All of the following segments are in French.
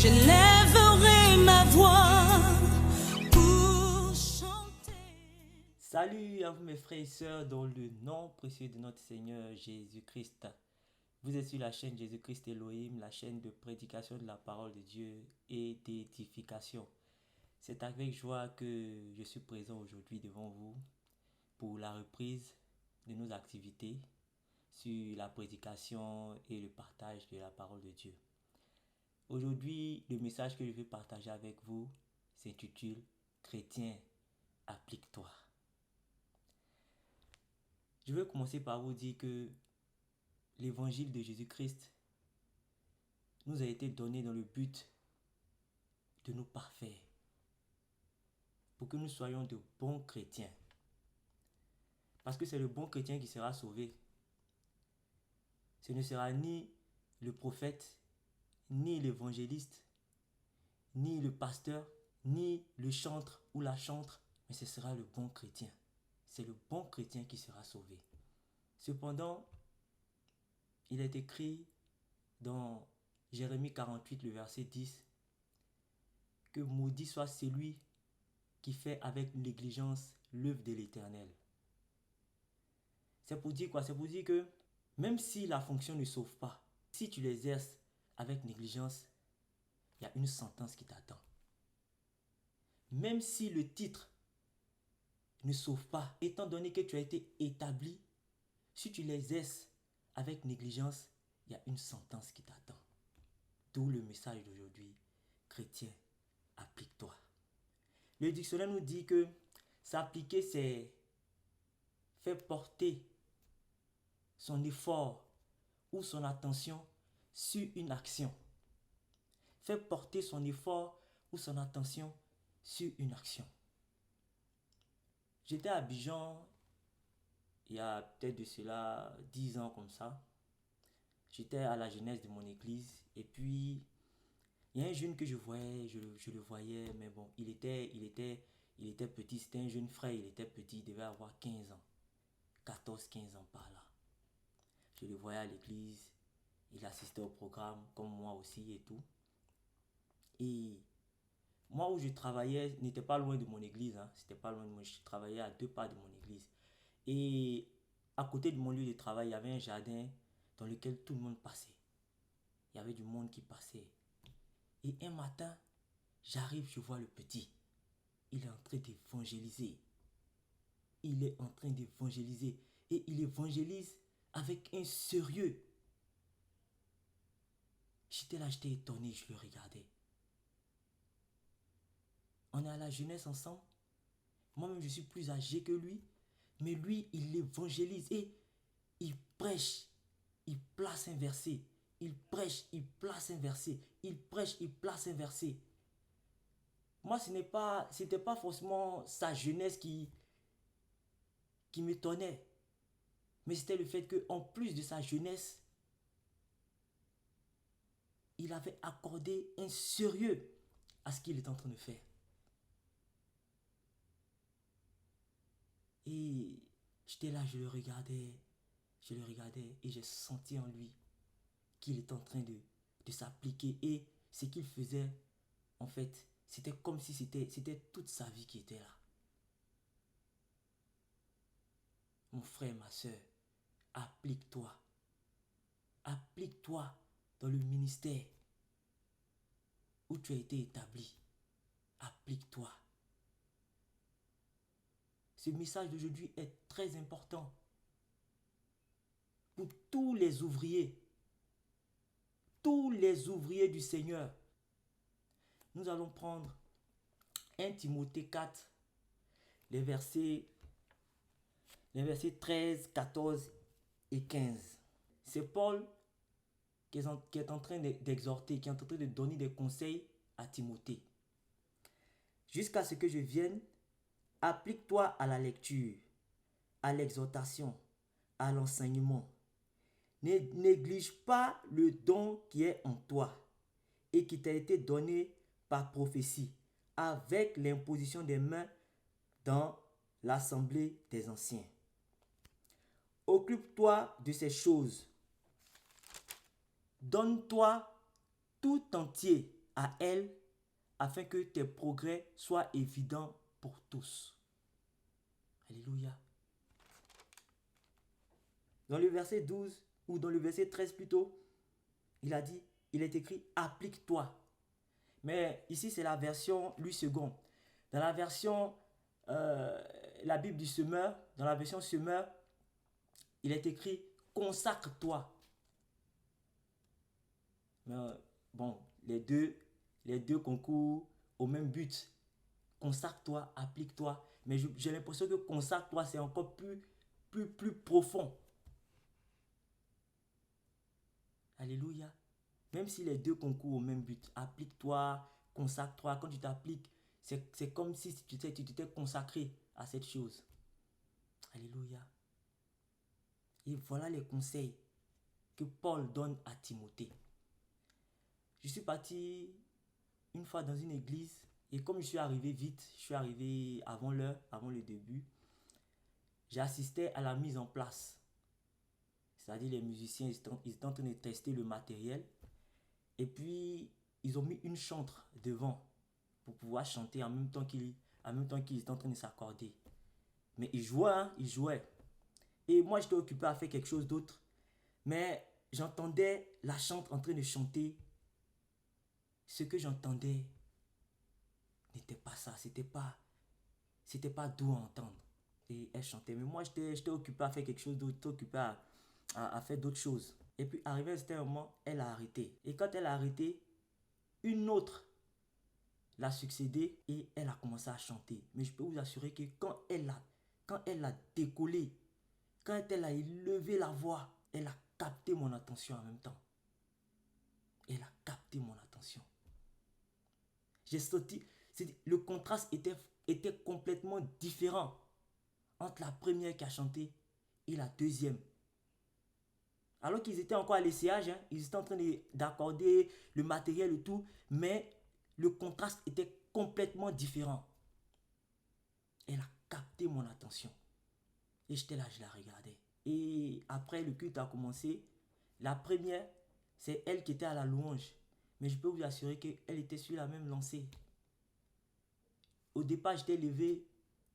J'élèverai ma voix pour chanter. Salut à vous mes frères et sœurs dans le nom précieux de notre Seigneur Jésus-Christ. Vous êtes sur la chaîne Jésus-Christ Elohim, la chaîne de prédication de la parole de Dieu et d'édification. C'est avec joie que je suis présent aujourd'hui devant vous pour la reprise de nos activités sur la prédication et le partage de la parole de Dieu. Aujourd'hui, le message que je vais partager avec vous s'intitule « Chrétien, applique-toi ». Je vais commencer par vous dire que l'évangile de Jésus-Christ nous a été donné dans le but de nous parfaire, pour que nous soyons de bons chrétiens. Parce que c'est le bon chrétien qui sera sauvé. Ce ne sera ni le prophète, ni l'évangéliste, ni le pasteur, ni le chantre ou la chantre, mais ce sera le bon chrétien. C'est le bon chrétien qui sera sauvé. Cependant, il est écrit dans Jérémie 48, le verset 10, que maudit soit celui qui fait avec négligence l'œuvre de l'Éternel. C'est pour dire quoi? C'est pour dire que même si la fonction ne sauve pas, si tu l'exerces avec négligence, il y a une sentence qui t'attend. Même si le titre ne sauve pas, étant donné que tu as été établi, si tu l'exerces avec négligence, il y a une sentence qui t'attend. D'où le message d'aujourd'hui, chrétien, applique-toi. Le dictionnaire nous dit que s'appliquer, c'est faire porter son effort ou son attention sur une action. Faire porter son effort ou son attention sur une action. J'étais à Abidjan il y a peut-être de cela 10 ans comme ça. J'étais à la jeunesse de mon église et puis il y a un jeune que je voyais, je le voyais, mais bon, il était petit, c'était un jeune frère, il était petit, il devait avoir 15 ans, 14-15 ans par là. Je le voyais à l'église, il assistait au programme, comme moi aussi et tout. Et moi où je travaillais n'était pas loin de mon église, c'était pas loin de moi, je travaillais à 2 pas de mon église. Et à côté de mon lieu de travail, il y avait un jardin dans lequel tout le monde passait. Il y avait du monde qui passait. Et un matin, j'arrive, je vois le petit. Il est en train d'évangéliser. Il est en train d'évangéliser. Et il évangélise avec un sérieux. J'étais là, j'étais étonné, je le regardais. On est à la jeunesse ensemble. Moi-même, je suis plus âgé que lui. Mais lui, il évangélise et il prêche. Il place un verset. Il prêche, il place un verset. Il prêche, il place un verset. Moi, c'était pas forcément sa jeunesse qui m'étonnait. Mais c'était le fait qu'en plus de sa jeunesse, il avait accordé un sérieux à ce qu'il est en train de faire. Et j'étais là, je le regardais et j'ai senti en lui qu'il est en train de s'appliquer. Et ce qu'il faisait, en fait, c'était comme si c'était toute sa vie qui était là. Mon frère, ma soeur, applique-toi. Applique-toi dans le ministère où tu as été établi. Applique-toi. Ce message d'aujourd'hui est très important pour tous les ouvriers du Seigneur. Nous allons prendre 1 Timothée 4, les versets 13, 14 et 15. C'est Paul qui est en train d'exhorter, qui est en train de donner des conseils à Timothée. Jusqu'à ce que je vienne, applique-toi à la lecture, à l'exhortation, à l'enseignement. Ne néglige pas le don qui est en toi et qui t'a été donné par prophétie, avec l'imposition des mains dans l'assemblée des anciens. Occupe-toi de ces choses. Donne-toi tout entier à elle afin que tes progrès soient évidents pour tous. Alléluia. Dans le verset 12, ou dans le verset 13 plutôt, il a dit, il est écrit « applique-toi ». Mais ici, c'est la version Louis II. Dans la version, la Bible du Semeur, dans la version Semeur, il est écrit « consacre-toi ». Bon, les deux concourent au même but. Consacre-toi, applique-toi. Mais j'ai l'impression que consacre-toi, c'est encore plus profond. Alléluia. Même si les deux concourent au même but, applique-toi, consacre-toi. Quand tu t'appliques, c'est comme si tu t'étais consacré à cette chose. Alléluia. Et voilà les conseils que Paul donne à Timothée. Je suis parti une fois dans une église et comme je suis arrivé vite, je suis arrivé avant l'heure, avant le début, j'assistais à la mise en place. C'est-à-dire les musiciens, ils étaient en train de tester le matériel. Et puis, ils ont mis une chantre devant pour pouvoir chanter en même temps qu'ils étaient en train de s'accorder. Mais ils jouaient, hein, ils jouaient. Et moi, j'étais occupé à faire quelque chose d'autre. Mais j'entendais la chantre en train de chanter. Ce que j'entendais n'était pas ça. C'était pas doux à entendre. Et elle chantait. Mais moi, j'étais occupé à faire quelque chose d'autre. J'étais occupé à faire d'autres choses. Et puis, arrivé à un certain moment, elle a arrêté. Et quand elle a arrêté, une autre l'a succédé et elle a commencé à chanter. Mais je peux vous assurer que quand elle a décollé, quand elle a élevé la voix, elle a capté mon attention en même temps. Elle a capté mon attention. J'ai sauté. Le contraste était complètement différent entre la première qui a chanté et la deuxième. Alors qu'ils étaient encore à l'essayage, hein, ils étaient en train d'accorder le matériel et tout, mais le contraste était complètement différent. Elle a capté mon attention. Et j'étais là, je la regardais. Et après, le culte a commencé. La première, c'est elle qui était à la louange. Mais je peux vous assurer qu'elle était sur la même lancée. Au départ, j'étais levé,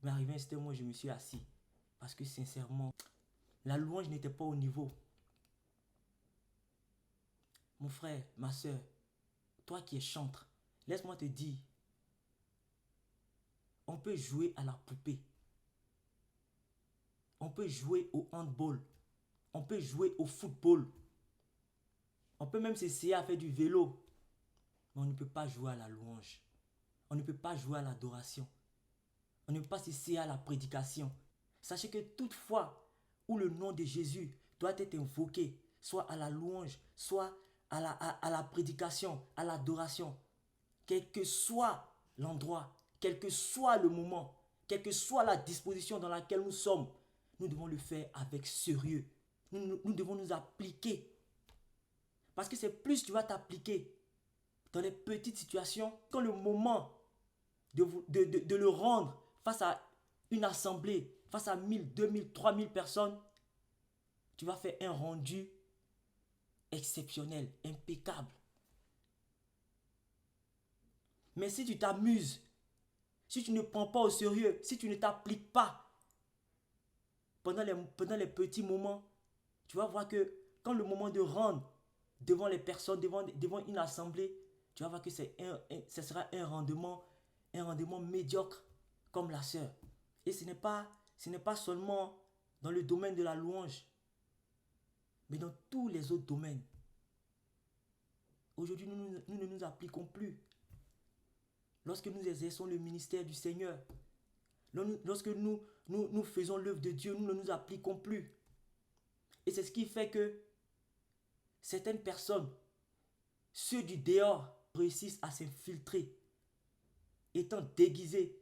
mais arrivé un certain moment, je me suis assis. Parce que sincèrement, la louange n'était pas au niveau. Mon frère, ma soeur, toi qui es chantre, laisse-moi te dire, on peut jouer à la poupée. On peut jouer au handball. On peut jouer au football. On peut même s'essayer à faire du vélo. Mais on ne peut pas jouer à la louange. On ne peut pas jouer à l'adoration. On ne peut pas s'essayer à la prédication. Sachez que toutefois où le nom de Jésus doit être invoqué, soit à la louange, soit à la prédication, à l'adoration, quel que soit l'endroit, quel que soit le moment, quelle que soit la disposition dans laquelle nous sommes, nous devons le faire avec sérieux. Nous devons nous appliquer. Parce que c'est plus tu vas t'appliquer dans les petites situations, quand le moment de le rendre face à une assemblée, face à 1000, 2000, 3000 personnes, tu vas faire un rendu exceptionnel, impeccable. Mais si tu t'amuses, si tu ne prends pas au sérieux, si tu ne t'appliques pas pendant les petits moments, tu vas voir que quand le moment de rendre devant les personnes, devant une assemblée, tu vas voir que ce sera un rendement médiocre comme la sœur. Et ce n'est pas seulement dans le domaine de la louange, mais dans tous les autres domaines. Aujourd'hui, nous ne nous appliquons plus. Lorsque nous exerçons le ministère du Seigneur, lorsque nous faisons l'œuvre de Dieu, nous ne nous appliquons plus. Et c'est ce qui fait que certaines personnes, ceux du dehors, réussissent à s'infiltrer, étant déguisés,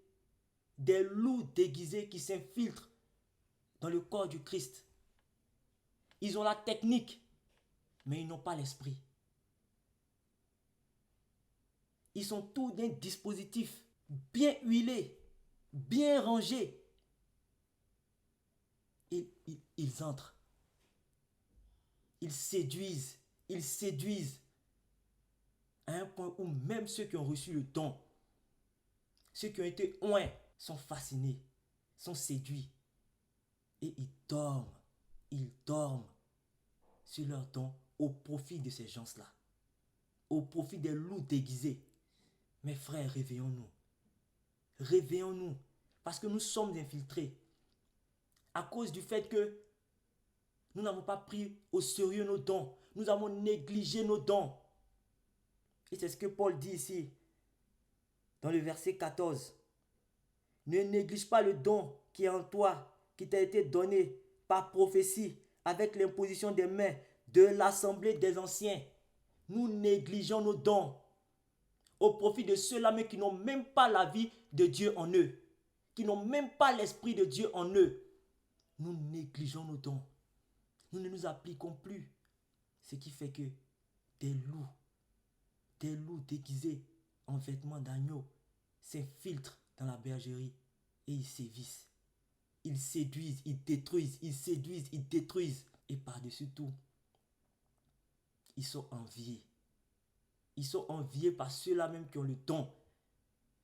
des loups déguisés qui s'infiltrent dans le corps du Christ. Ils ont la technique, mais ils n'ont pas l'esprit. Ils sont tous d'un dispositif bien huilé, bien rangé. Ils entrent. Ils séduisent à un point où même ceux qui ont reçu le don, ceux qui ont été oints, sont fascinés, sont séduits. Et ils dorment sur leur don au profit de ces gens-là, au profit des loups déguisés. Mes frères, réveillons-nous. Réveillons-nous, parce que nous sommes infiltrés. À cause du fait que nous n'avons pas pris au sérieux nos dons, nous avons négligé nos dons. Et c'est ce que Paul dit ici, dans le verset 14. Ne néglige pas le don qui est en toi, qui t'a été donné par prophétie, avec l'imposition des mains de l'assemblée des anciens. Nous négligeons nos dons au profit de ceux-là mais qui n'ont même pas la vie de Dieu en eux, qui n'ont même pas l'esprit de Dieu en eux. Nous négligeons nos dons. Nous ne nous appliquons plus. Ce qui fait que des loups déguisés en vêtements d'agneau s'infiltrent dans la bergerie et ils sévissent. Ils séduisent, ils détruisent, ils séduisent, ils détruisent. Et par-dessus tout, ils sont enviés. Ils sont enviés par ceux-là même qui ont le don,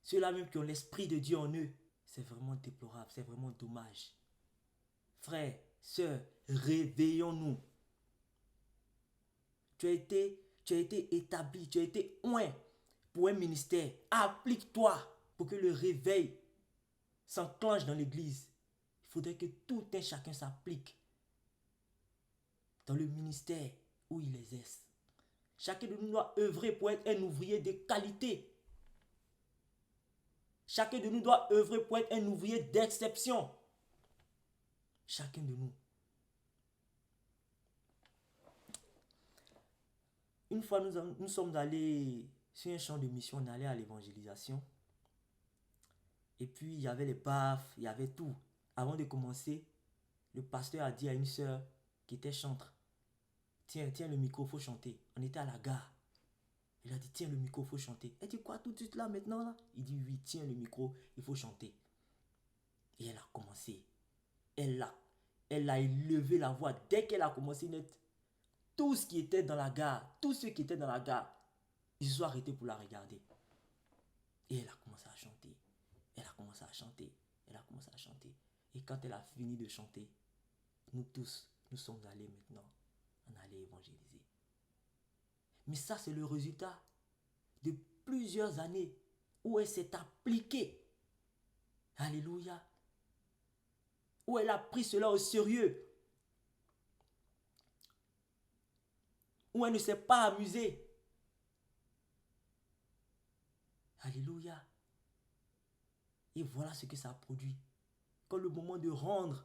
ceux-là même qui ont l'esprit de Dieu en eux. C'est vraiment déplorable, c'est vraiment dommage. Frères, sœurs, réveillons-nous. Tu as été établi, tu as été oint pour un ministère. Applique-toi pour que le réveil s'enclenche dans l'église. Il faudrait que tout un chacun s'applique dans le ministère où il exerce. Chacun de nous doit œuvrer pour être un ouvrier de qualité. Chacun de nous doit œuvrer pour être un ouvrier d'exception. Chacun de nous. Une fois, nous sommes allés sur un champ de mission, on allait à l'évangélisation. Et puis, il y avait les baffes, il y avait tout. Avant de commencer, le pasteur a dit à une sœur qui était chantre, tiens le micro, il faut chanter. On était à la gare. Il a dit, tiens le micro, il faut chanter. Elle dit, quoi, tout de suite là, maintenant là? Il dit, oui, tiens le micro, il faut chanter. Et elle a commencé. Elle a élevé la voix. Dès qu'elle a commencé net, tous ceux qui étaient dans la gare, ils se sont arrêtés pour la regarder. Et elle a commencé à chanter. Et quand elle a fini de chanter, nous tous, nous sommes allés maintenant, on allait évangéliser. Mais ça, c'est le résultat de plusieurs années où elle s'est appliquée. Alléluia. Où elle a pris cela au sérieux. Où elle ne s'est pas amusée. Alléluia. Et voilà ce que ça a produit. Quand le moment de rendre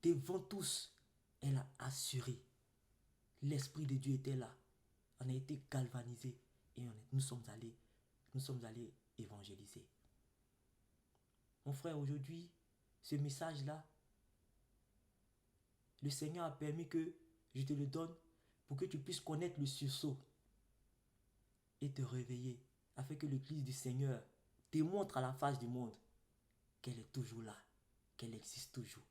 devant tous, elle a assuré. L'Esprit de Dieu était là. On a été galvanisés et nous sommes allés évangéliser. Mon frère, aujourd'hui, ce message-là, le Seigneur a permis que je te le donne pour que tu puisses connaître le sursaut et te réveiller, afin que l'Église du Seigneur démontre à la face du monde qu'elle est toujours là, qu'elle existe toujours.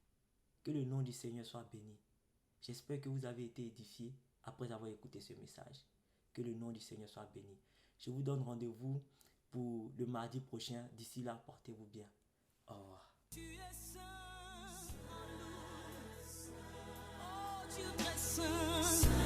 Que le nom du Seigneur soit béni. J'espère que vous avez été édifiés après avoir écouté ce message. Que le nom du Seigneur soit béni. Je vous donne rendez-vous pour le mardi prochain. D'ici là, portez-vous bien. Au revoir. Tu es saint, oh Dieu très saint.